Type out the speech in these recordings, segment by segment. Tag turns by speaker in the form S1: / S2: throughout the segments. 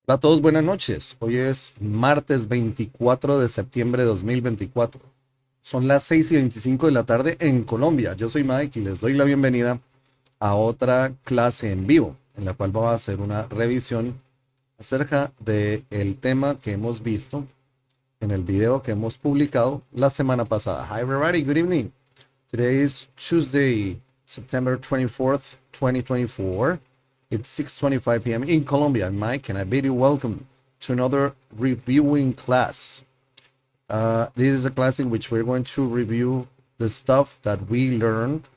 S1: Hola a todos, buenas noches. Hoy es martes 24 de septiembre de 2024. Son las 6:25 de la tarde en Colombia. Yo soy Mike y les doy la bienvenida a otra clase en vivo, en la cual vamos a hacer una revisión acerca del tema que hemos visto en el video que hemos publicado la semana pasada. Hi everybody, good evening. Today is Tuesday, September 24th, 2024. It's 6:25 p.m. in Colombia. I'm Mike, and I bid you welcome to another reviewing class. This is a class in which we're going to review the stuff that we learned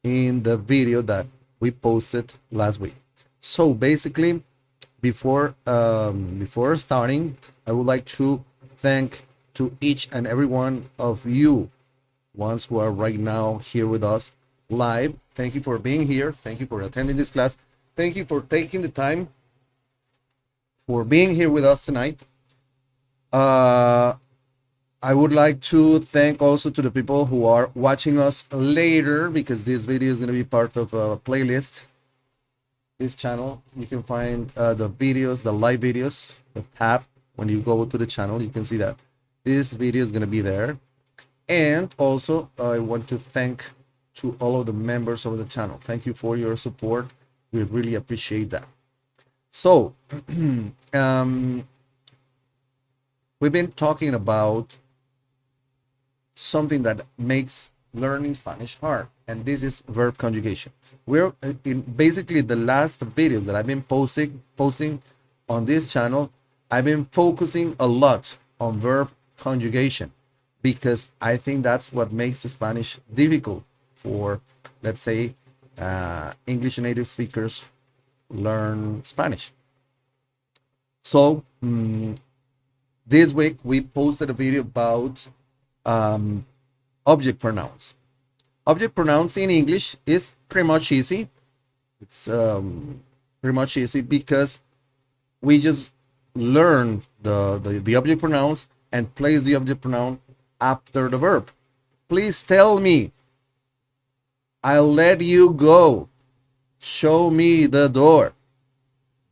S1: in the video that we posted last week. So basically, before starting, I would like to thank to each and every one of you ones who are right now here with us live. Thank you for being here. Thank you for attending this class. Thank you for taking the time for being here with us tonight. I would like to thank also to the people who are watching us later, because this video is going to be part of a playlist. This channel, you can find the videos, the live videos, the tab. When you go to the channel, you can see that this video is going to be there. And also, I want to thank to all of the members of the channel. Thank you for your support. We really appreciate that. So, we've been talking about something that makes learning Spanish hard, and this is verb conjugation. We're in basically the last videos that I've been posting on this channel. I've been focusing a lot on verb conjugation, because I think that's what makes Spanish difficult for, let's say, English native speakers learn Spanish. So this week we posted a video about object pronouns. Object pronouns in English is pretty much easy. It's pretty much easy because we just learn the object pronouns and place the object pronoun after the verb. Please tell me. I'll let you go. Show me the door.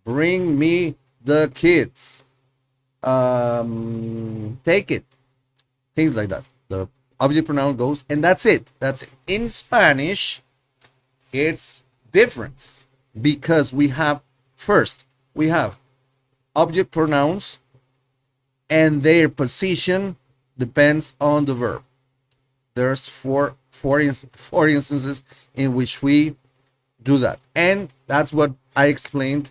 S1: Bring me the kids. Take it. Things like that. The object pronoun goes, and that's it. That's it. In Spanish, it's different, because we have object pronouns, and their position depends on the verb. There's four instances in which we do that, and that's what I explained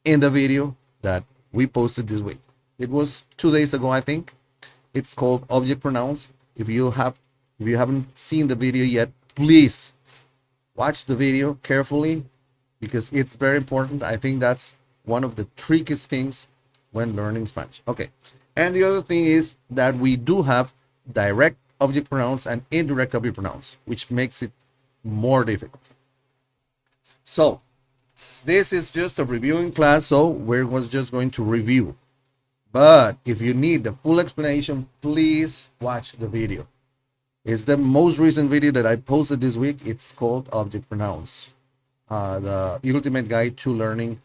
S1: in the video that we posted this week. It was 2 days ago, I think. It's called object pronouns. If you haven't seen the video yet, please watch the video carefully, because it's very important. I think that's one of the trickiest things when learning Spanish. Okay, and the other thing is that we do have direct object pronouns and indirect object pronouns, which makes it more difficult. So this is just a reviewing class, so we're just going to review. But if you need the full explanation, please watch the video. It's the most recent video that I posted this week. It's called Object Pronouns, the ultimate guide to learning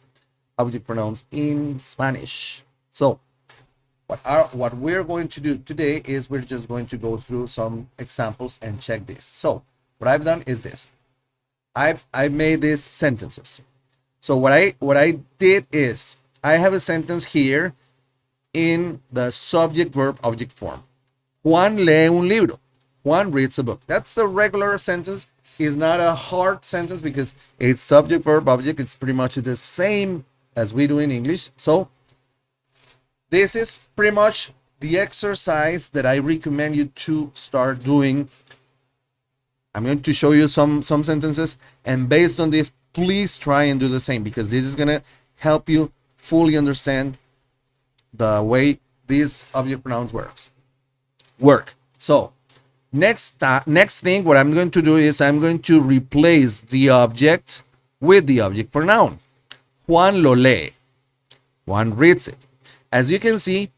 S1: object pronouns in Spanish. So what we're going to do today is we're just going to go through some examples and check this. So what I've done is this. I made these sentences. So what I did is I have a sentence here in the subject verb object form. Juan lee un libro. Juan reads a book. That's a regular sentence. It's not a hard sentence because it's subject verb object. It's pretty much the same as we do in English. So this is pretty much the exercise that I recommend you to start doing. I'm going to show you some sentences, and based on this, please try and do the same, because this is going to help you fully understand the way these object pronouns work. So next thing, what I'm going to do is I'm going to replace the object with the object pronoun. Juan lo lee. Juan reads it. As you can see,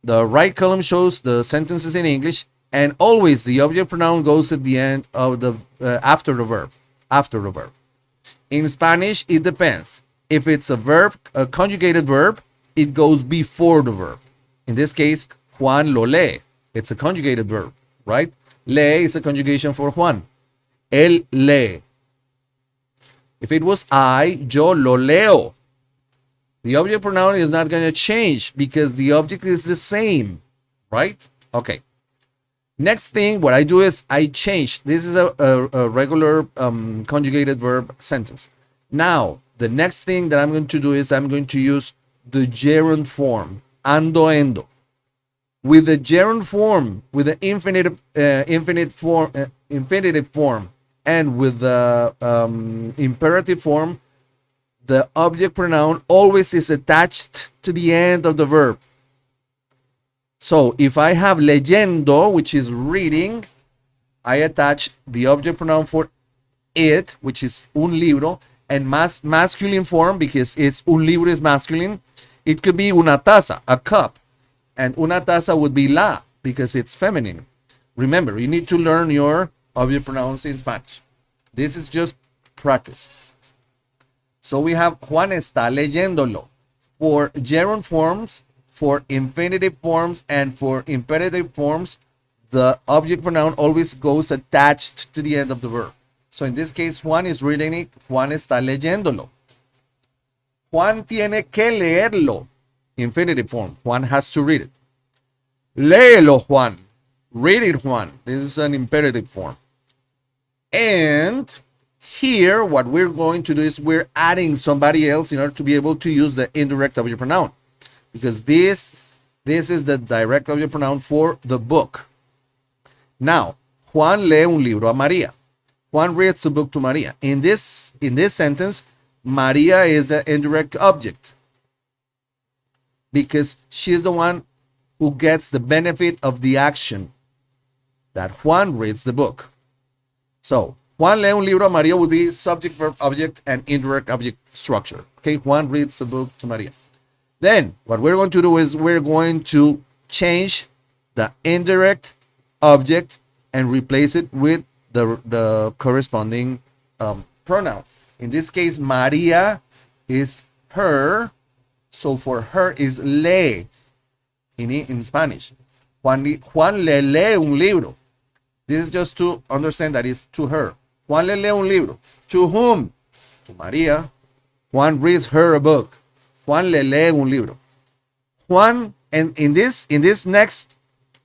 S1: the right column shows the sentences in English, and always the object pronoun goes at the end of the after the verb. In Spanish, it depends. If it's a verb, a conjugated verb, it goes before the verb. In this case, Juan lo lee. It's a conjugated verb, right? Lee is a conjugation for Juan. Él lee. If it was I, yo lo leo. The object pronoun is not going to change because the object is the same, right? Okay. Next thing, what I do is I change. This is a regular conjugated verb sentence. Now, the next thing that I'm going to do is I'm going to use the gerund form, ando, endo. With the gerund form, with the infinitive form, and with the imperative form, the object pronoun always is attached to the end of the verb. So if I have leyendo, which is reading, I attach the object pronoun for it, which is un libro, and masculine form, because it's un libro is masculine. It could be una taza, a cup, and una taza would be la, because it's feminine. Remember, you need to learn your object pronouns in Spanish. This is just practice. So we have Juan está leyéndolo. For gerund forms, for infinitive forms, and for imperative forms, the object pronoun always goes attached to the end of the verb. So in this case, Juan is reading it. Juan está leyéndolo. Juan tiene que leerlo. Infinitive form. Juan has to read it. Léelo, Juan. Read it, Juan. This is an imperative form. And here, what we're going to do is we're adding somebody else in order to be able to use the indirect object pronoun. Because this is the direct object pronoun for the book. Now, Juan lee un libro a María. Juan reads a book to María. In this sentence, María is the indirect object, because she's the one who gets the benefit of the action that Juan reads the book. So, Juan lee un libro a María would be subject, verb, object, and indirect object structure. Okay, Juan reads a book to María. Then, what we're going to do is we're going to change the indirect object and replace it with the corresponding pronoun. In this case, María is her, so for her is lee in Spanish. Juan le lee un libro. This is just to understand that it's to her. Juan le lee un libro. To whom? To María. Juan reads her a book. Juan le lee un libro. Juan, and in this next,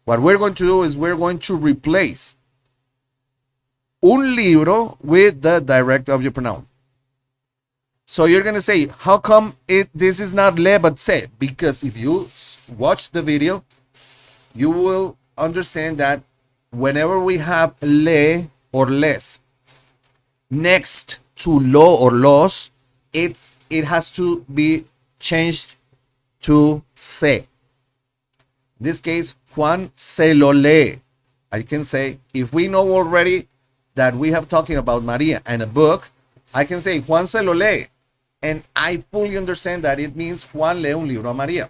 S1: what we're going to do is we're going to replace un libro with the direct object pronoun. So you're going to say, how come this is not le but se? Because if you watch the video, you will understand that whenever we have le or les next to lo or los, it has to be changed to se. In this case, Juan se lo lee. I can say, if we know already that we have talking about María and a book, I can say Juan se lo lee. And I fully understand that it means Juan lee un libro a María.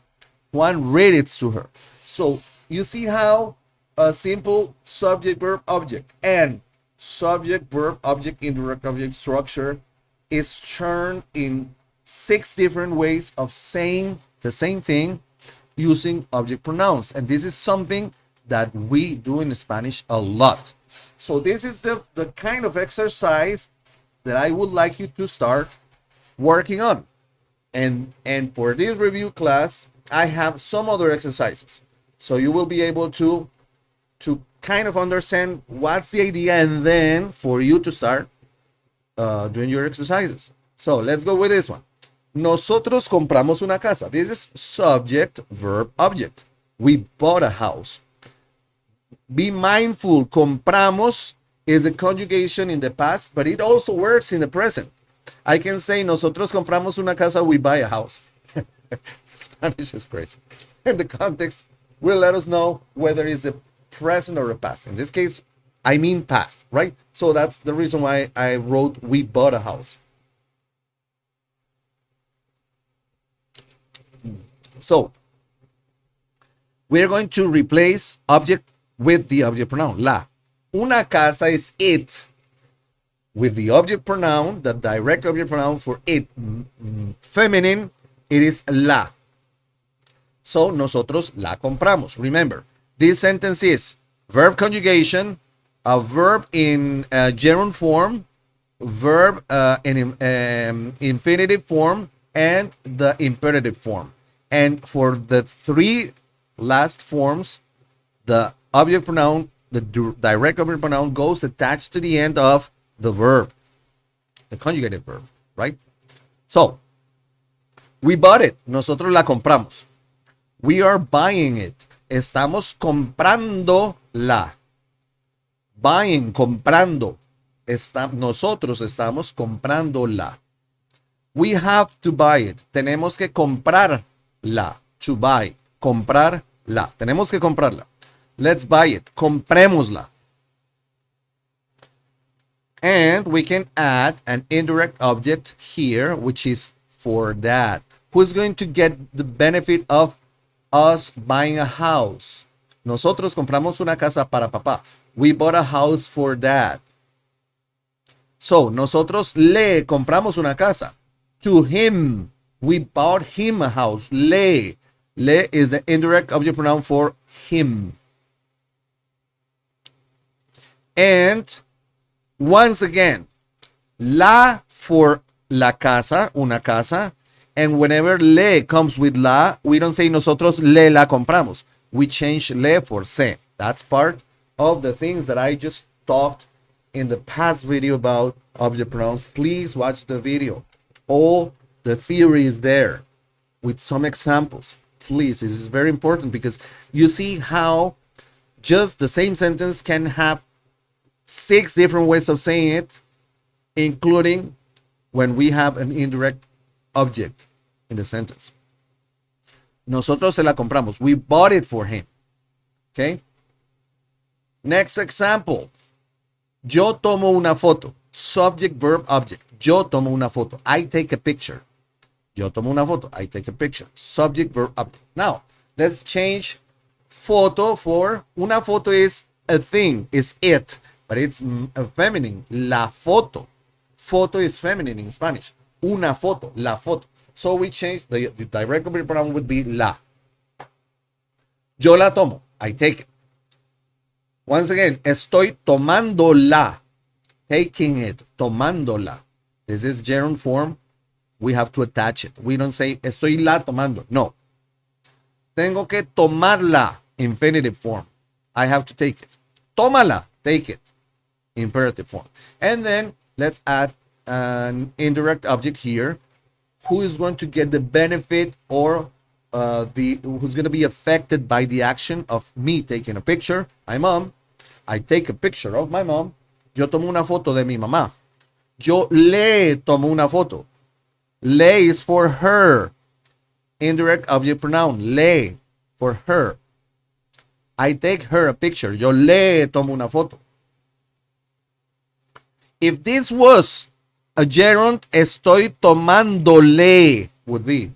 S1: Juan read it to her. So you see how a simple subject, verb, object and subject, verb, object, indirect object structure is turned in 6 different ways of saying the same thing using object pronouns. And this is something that we do in Spanish a lot. So this is the kind of exercise that I would like you to start working on. And for this review class, I have some other exercises. So you will be able to kind of understand what's the idea, and then for you to start doing your exercises. So let's go with this one. Nosotros compramos una casa. This is subject, verb, object. We bought a house. Be mindful. Compramos is the conjugation in the past, but it also works in the present. I can say, nosotros compramos una casa, we buy a house. Spanish is crazy. And the context will let us know whether it's the present or the past. In this case, I mean past, right? So that's the reason why I wrote, we bought a house. So, we're going to replace object with the object pronoun, la. Una casa is it. with the object pronoun, the direct object pronoun for it, feminine, it is la. So, nosotros la compramos. Remember, this sentence is verb conjugation, a verb in gerund form, verb in infinitive form, and the imperative form. And for the three last forms, the object pronoun, the direct object pronoun goes attached to the end of the verb, the conjugated verb, right? So, we bought it. Nosotros la compramos. We are buying it. Estamos comprando la. Buying, comprando. Nosotros estamos comprando la. We have to buy it. Tenemos que comprarla. To buy. Comprarla. Tenemos que comprarla. Let's buy it. Comprémosla. And we can add an indirect object here, which is for that. Who's going to get the benefit of us buying a house? Nosotros compramos una casa para papá. We bought a house for dad. So, nosotros le compramos una casa. To him. We bought him a house. Le. Le is the indirect object pronoun for him. And once again, la for la casa, una casa. And whenever le comes with la, we don't say nosotros le la compramos. We change le for se. That's part of the things that I just talked in the past video about object pronouns. Please watch the video. All the theory is there with some examples. Please, this is very important because you see how just the same sentence can have 6 different ways of saying it, including when we have an indirect object in the sentence. Nosotros se la compramos. We bought it for him. Okay? Next example. Yo tomo una foto. Subject, verb, object. Yo tomo una foto. I take a picture. Yo tomo una foto. I take a picture. Subject, verb, object. Now, let's change foto for una foto is a thing, is it, but it's a feminine. La foto. Foto is feminine in Spanish. Una foto, la foto. So we change the direct object pronoun would be la. Yo la tomo. I take it. Once again, estoy tomándola. Taking it. Tomándola. This is gerund form. We have to attach it. We don't say estoy la tomando. No. Tengo que tomarla. Infinitive form. I have to take it. Tómala. Take it. Imperative form. And then let's add an indirect object here. Who is going to get the benefit or who's going to be affected by the action of me taking a picture? My mom. I take a picture of my mom. Yo tomo una foto de mi mamá. Yo le tomo una foto. Le is for her. Indirect object pronoun. Le for her. I take her a picture. Yo le tomo una foto. If this was a gerund, estoy tomándole would be.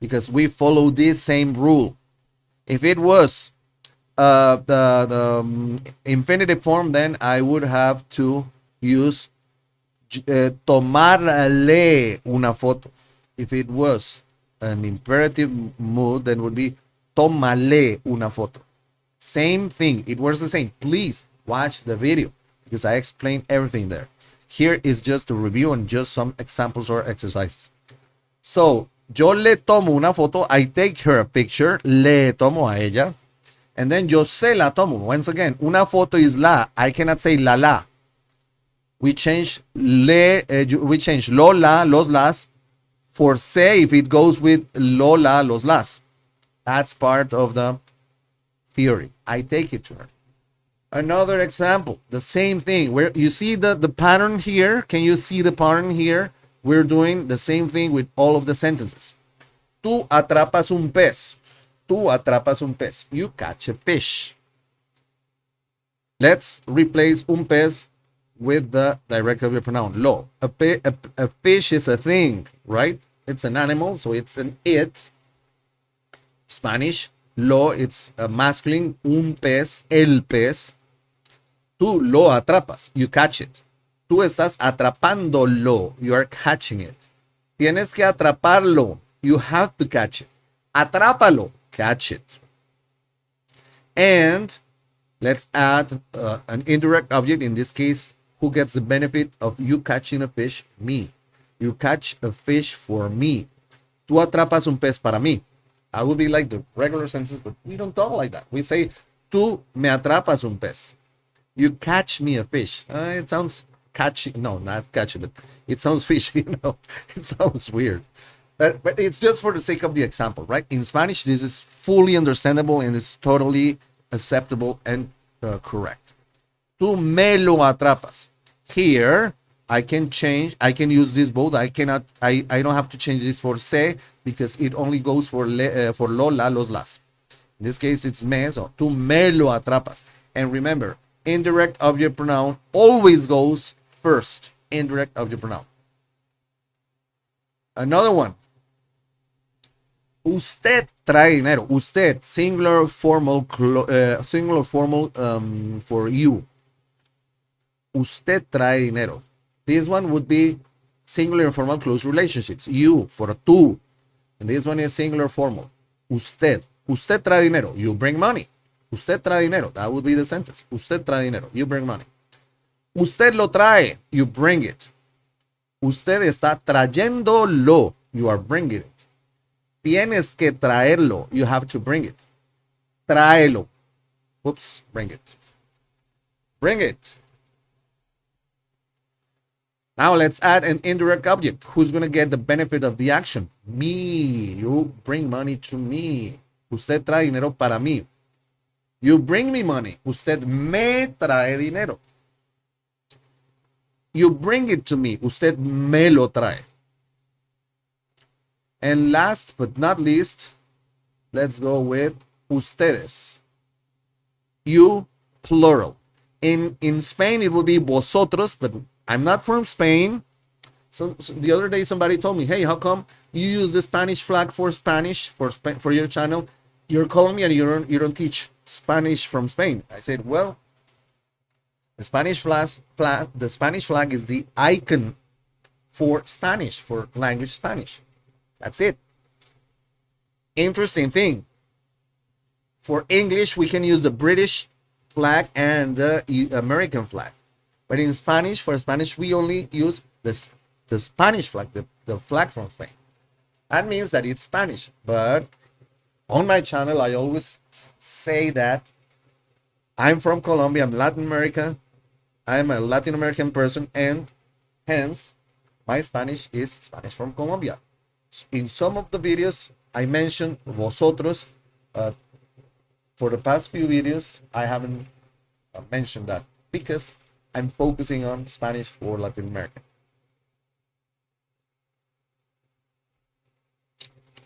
S1: Because we follow this same rule. If it was the infinitive form, then I would have to use tomarle una foto. If it was an imperative mood, then would be tómale una foto. Same thing. It works the same. Please watch the video because I explained everything there. Here is just a review and just some examples or exercises. So, yo le tomo una foto. I take her a picture. Le tomo a ella. And then yo se la tomo. Once again, una foto is la. I cannot say la la. We change we change lo la, los las for se if it goes with lo la, los las. That's part of the theory. I take it to her. Another example, the same thing. Where you see the pattern here. Can you see the pattern here? We're doing the same thing with all of the sentences. Tú atrapas un pez. Tú atrapas un pez. You catch a fish. Let's replace un pez with the direct object pronoun. Lo. A fish is a thing, right? It's an animal, so it's an it. Spanish. Lo, it's a masculine. Un pez, el pez. Tú lo atrapas. You catch it. Tú estás atrapándolo. You are catching it. Tienes que atraparlo. You have to catch it. Atrápalo. Catch it. And let's add an indirect object. In this case, who gets the benefit of you catching a fish? Me. You catch a fish for me. Tú atrapas un pez para mí. I would be like the regular sentence, but we don't talk like that. We say, tú me atrapas un pez. You catch me a fish. It sounds catchy. No, not catchy, but it sounds fishy, you know. It sounds weird. But it's just for the sake of the example, right? In Spanish, this is fully understandable and it's totally acceptable and correct. Tú me lo atrapas. Here, I can use this both. I don't have to change this for se because it only goes for lo, la, los, las. In this case, it's me, so tú me lo atrapas. And remember, indirect object pronoun always goes first. Indirect object pronoun. Another one. Usted trae dinero. Usted, singular formal for you. Usted trae dinero. This one would be singular informal close relationships. You for a tú. And this one is singular formal. Usted. Usted trae dinero. You bring money. Usted trae dinero. That would be the sentence. Usted trae dinero. You bring money. Usted lo trae. You bring it. Usted está trayéndolo. You are bringing it. Tienes que traerlo. You have to bring it. Tráelo. Oops. Bring it. Bring it. Now let's add an indirect object. Who's going to get the benefit of the action? Me. You bring money to me. Usted trae dinero para mí. You bring me money. Usted me trae dinero. You bring it to me. Usted me lo trae. And last but not least, let's go with ustedes. You, plural. In Spain, it would be vosotros, but I'm not from Spain. So the other day, somebody told me, hey, how come you use the Spanish flag for Spanish, for your channel? You're Colombian, you don't teach Spanish from Spain. I said, well, the Spanish flag is the icon for Spanish, for language Spanish. That's it. Interesting thing. For English, we can use the British flag and the American flag. But in Spanish, for Spanish, we only use the Spanish flag, the flag from Spain. That means that it's Spanish. But on my channel, I always say that I'm from Colombia, I'm Latin America, I'm a Latin American person, and hence, my Spanish is Spanish from Colombia. In some of the videos, I mentioned vosotros. For the past few videos, I haven't mentioned that because I'm focusing on Spanish for Latin America.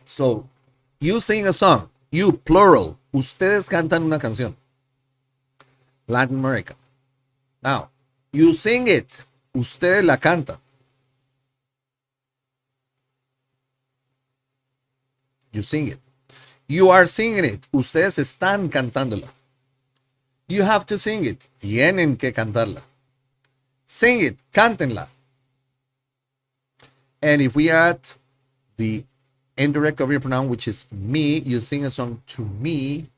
S1: So, you sing a song. You, plural. Ustedes cantan una canción. Latin America. Now, you sing it. Ustedes la cantan. You sing it. You are singing it. Ustedes están cantándola. You have to sing it. Tienen que cantarla. Sing it. Cántenla. And if we add the indirect object pronoun, which is me, you sing a song to me,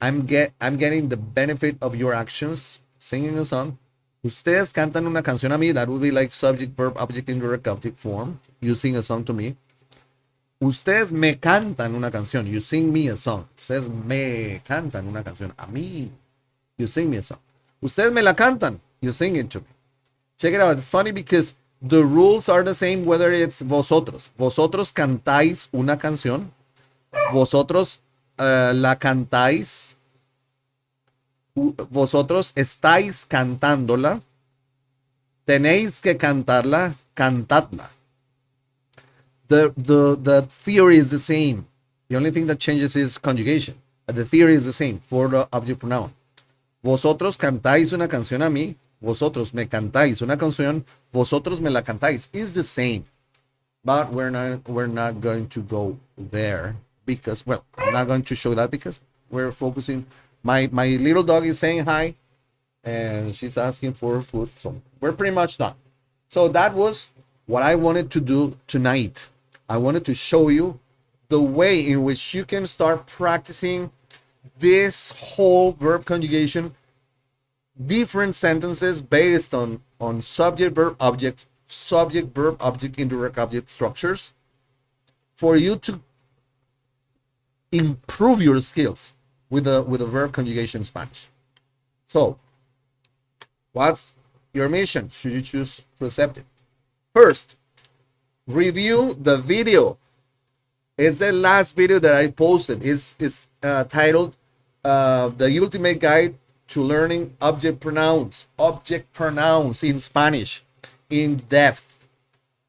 S1: I'm getting the benefit of your actions, singing a song. Ustedes cantan una canción a mí. That would be like subject, verb, object, indirect object form. You sing a song to me. Ustedes me cantan una canción. You sing me a song. Ustedes me cantan una canción a mí. You sing me a song. Ustedes me la cantan. You sing it to me. Check it out. It's funny because the rules are the same whether it's vosotros. Vosotros cantáis una canción. Vosotros la cantáis. Vosotros estáis cantándola. Tenéis que cantarla. Cantadla. The theory is the same. The only thing that changes is conjugation. The theory is the same for the object pronoun. Vosotros cantáis una canción a mí. Vosotros me cantáis una canción. Vosotros me la cantáis. Is the same. But we're not going to go there because, well, I'm not going to show that because we're focusing. My little dog is saying hi. and she's asking for food. So we're pretty much done. So that was what I wanted to do tonight. I wanted to show you the way in which you can start practicing this whole verb conjugation, different sentences based on subject, verb, object, subject, verb, object, indirect object structures, for you to improve your skills with a verb conjugation in Spanish. So, what's your mission? Should you choose to accept it? First, review the video. It's the last video that I posted. It's titled "The Ultimate Guide to Learning Object Pronouns." Object pronouns in Spanish, in depth.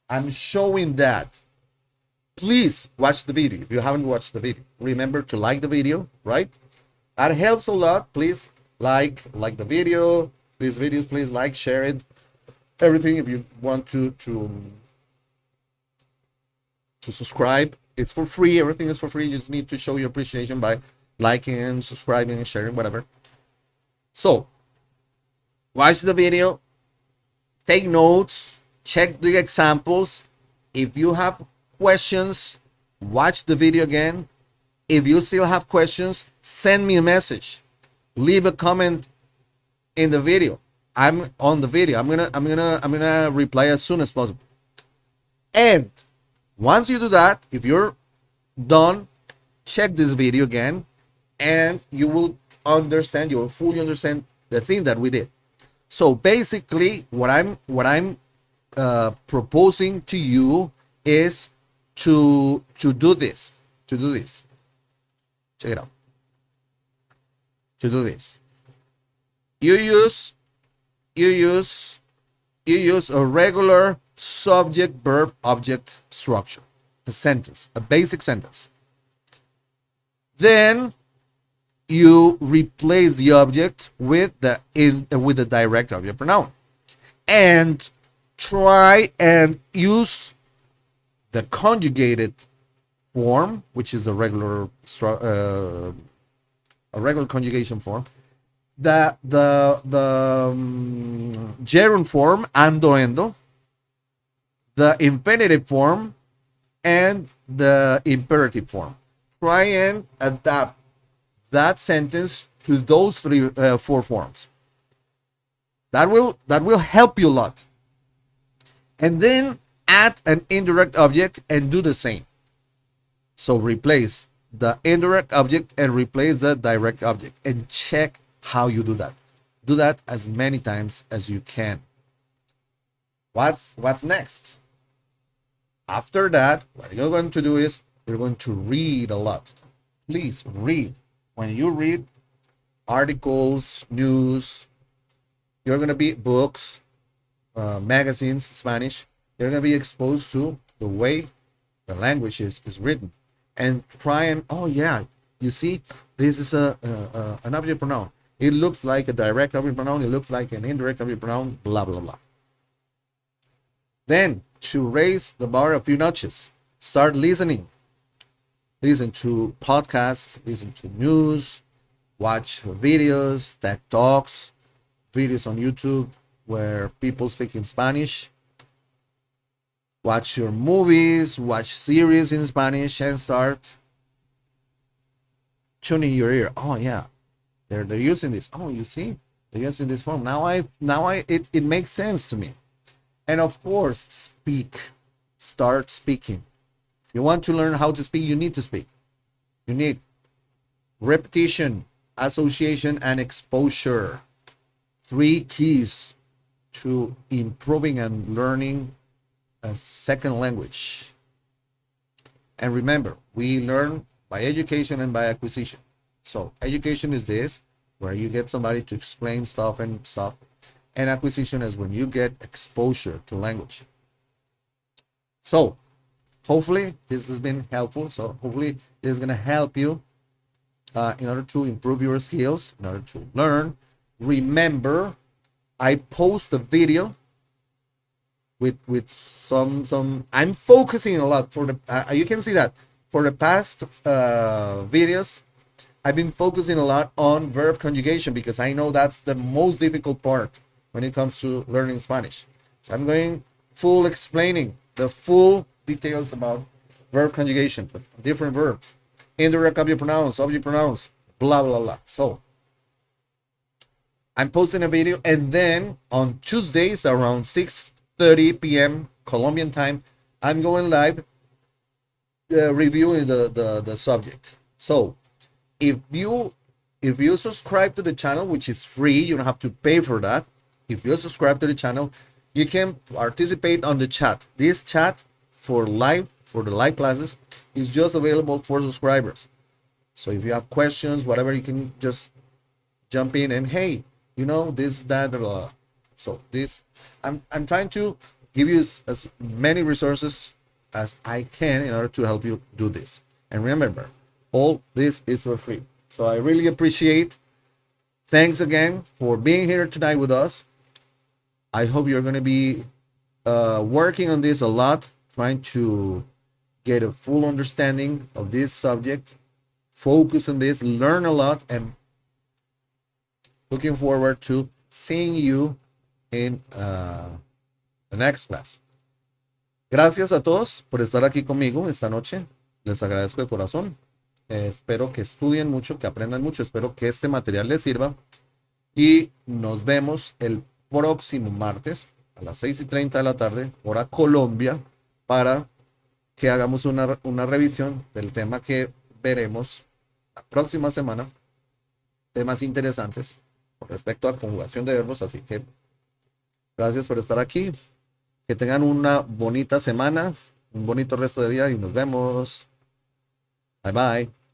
S1: I'm showing that. Please watch the video if you haven't watched the video. Remember to like the video, right? That helps a lot. Please like the video. These videos, please like, share it. Everything. If you want to subscribe, it's for free. Everything is for free. You just need to show your appreciation by liking, subscribing, and sharing, whatever. So, watch the video, take notes, check the examples. If you have questions, watch the video again. If you still have questions, send me a message. Leave a comment in the video. I'm on the video. I'm gonna reply as soon as possible. And once you do that, if you're done, check this video again, and you will understand, you will fully understand the thing that we did. So basically, what I'm proposing to you is to do this. Check it out. To do this, you use a regular subject, verb, object structure, a sentence, a basic sentence. Then you replace the object with the direct object pronoun, and try and use the conjugated form, which is a regular conjugation form, the gerund form, ando, endo, the infinitive form, and the imperative form. Try and adapt that sentence to those four forms. That will help you a lot. And then add an indirect object and do the same. So replace the indirect object and replace the direct object, and check how you do that. Do that as many times as you can. What's next? After that, what you're going to do is you're going to read a lot. Please read. When you read articles, news, you're going to be books, magazines, Spanish, you're going to be exposed to the way the language is written. And try and, oh yeah, you see, this is an object pronoun. It looks like a direct object pronoun. It looks like an indirect object pronoun, blah, blah, blah. Then, to raise the bar a few notches, start listening. Listen to podcasts, listen to news, watch videos, TED Talks, videos on YouTube where people speak in Spanish. Watch your movies, watch series in Spanish, and start tuning your ear. Oh yeah, they're using this. Oh, you see, they're using this form. Now it makes sense to me. And of course, speak. Start speaking. If you want to learn how to speak, you need to speak. You need repetition, association, and exposure. 3 keys to improving and learning a second language. And remember, we learn by education and by acquisition. So education is this, where you get somebody to explain stuff. And acquisition is when you get exposure to language. So hopefully this has been helpful. So hopefully this is going to help you in order to improve your skills, in order to learn. Remember, I post a video with some I'm focusing a lot for the you can see that for the past videos I've been focusing a lot on verb conjugation because I know that's the most difficult part when it comes to learning Spanish. So I'm going full explaining the full details about verb conjugation, different verbs, indirect object pronouns, object pronouns, blah, blah, blah. So I'm posting a video, and then on Tuesdays around 6:30 p.m. Colombian time, I'm going live reviewing the subject. So if you subscribe to the channel, which is free, you don't have to pay for that. If you subscribe to the channel, you can participate on the chat. This chat for the live classes is just available for subscribers. So if you have questions, whatever, you can just jump in and, hey, this, that, blah, blah. So this, I'm trying to give you as many resources as I can in order to help you do this. And remember, all this is for free. So I really appreciate. Thanks again for being here tonight with us. I hope you're going to be working on this a lot, trying to get a full understanding of this subject. Focus on this, learn a lot, and looking forward to seeing you in the next class. Gracias a todos por estar aquí conmigo esta noche. Les agradezco de corazón. Espero que estudien mucho, que aprendan mucho. Espero que este material les sirva. Y nos vemos el próximo martes a las 6:30 de la tarde, hora Colombia, para que hagamos una revisión del tema que veremos la próxima semana. Temas interesantes con respecto a conjugación de verbos. Así que gracias por estar aquí. Que tengan una bonita semana, un bonito resto de día y nos vemos. Bye bye.